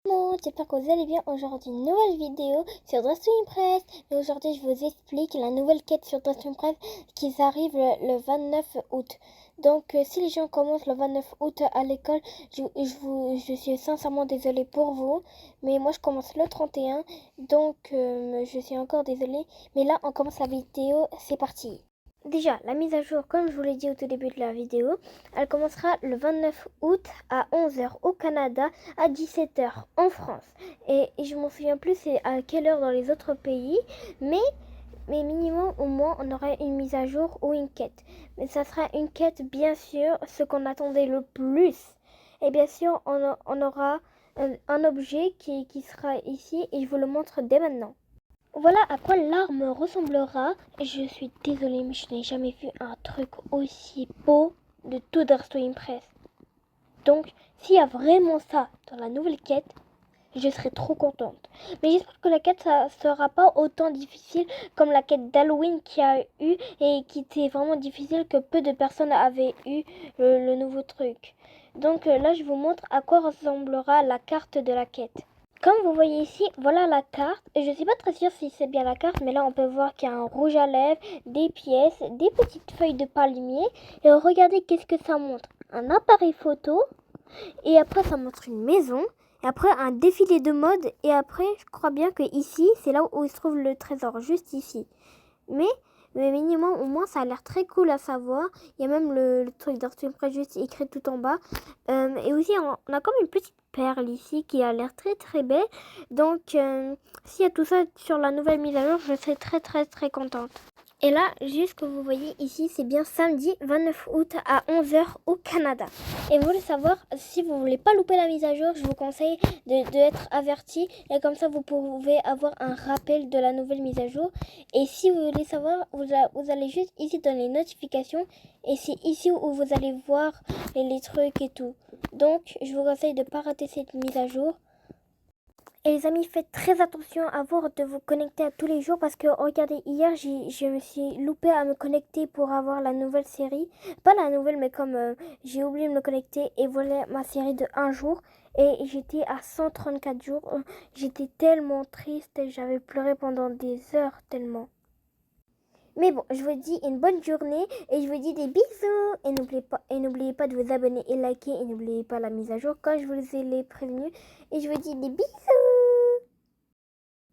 Bon, j'espère que vous allez bien. Aujourd'hui, une nouvelle vidéo sur Dressing Press. Mais aujourd'hui, je vous explique la nouvelle quête sur Dressing Press qui arrive le 29 août. Donc, si les gens commencent le 29 août à l'école, je suis sincèrement désolée pour vous. Mais moi, je commence le 31. Donc, je suis encore désolée. Mais là, on commence la vidéo. C'est parti. Déjà, la mise à jour, comme je vous l'ai dit au tout début de la vidéo, elle commencera le 29 août à 11h au Canada, à 17h en France. Et je m'en souviens plus c'est à quelle heure dans les autres pays, mais minimum au moins on aura une mise à jour ou une quête. Mais ça sera une quête bien sûr, ce qu'on attendait le plus. Et bien sûr on aura un objet qui sera ici et je vous le montre dès maintenant. Voilà à quoi l'arme ressemblera. Je suis désolée, mais je n'ai jamais vu un truc aussi beau de tout Dark Press. Donc, s'il y a vraiment ça dans la nouvelle quête, je serai trop contente. Mais j'espère que la quête, ça sera pas autant difficile comme la quête d'Halloween qui a eu et qui était vraiment difficile que peu de personnes avaient eu le nouveau truc. Donc là, je vous montre à quoi ressemblera la carte de la quête. Comme vous voyez ici, voilà la carte. Et je ne suis pas très sûre si c'est bien la carte, mais là on peut voir qu'il y a un rouge à lèvres, des pièces, des petites feuilles de palmier. Et regardez qu'est-ce que ça montre. Un appareil photo. Et après ça montre une maison. Et après un défilé de mode. Et après je crois bien que ici, c'est là où il se trouve le trésor, juste ici. Mais minimum, au moins, ça a l'air très cool à savoir. Il y a même le truc d'Arthur juste écrit tout en bas. Et aussi, on a comme une petite perle ici qui a l'air très très belle. Donc, s'il y a tout ça sur la nouvelle mise à jour, je serai très très très contente. Et là, juste que vous voyez ici, c'est bien samedi 29 août à 11h au Canada. Et vous voulez savoir, si vous voulez pas louper la mise à jour, je vous conseille d'être averti. Et comme ça, vous pouvez avoir un rappel de la nouvelle mise à jour. Et si vous voulez savoir, vous allez juste ici dans les notifications. Et c'est ici où vous allez voir les trucs et tout. Donc, je vous conseille de ne pas rater cette mise à jour. Et les amis, faites très attention à vous de vous connecter à tous les jours parce que regardez, hier je me suis loupée à me connecter pour avoir la nouvelle série. Pas la nouvelle, mais comme j'ai oublié de me connecter et voilà ma série de 1 jour. Et j'étais à 134 jours. J'étais tellement triste, j'avais pleuré pendant des heures tellement. Mais bon, je vous dis une bonne journée et je vous dis des bisous. Et n'oubliez pas de vous abonner et liker et n'oubliez pas la mise à jour quand je vous ai les prévenus. Et je vous dis des bisous.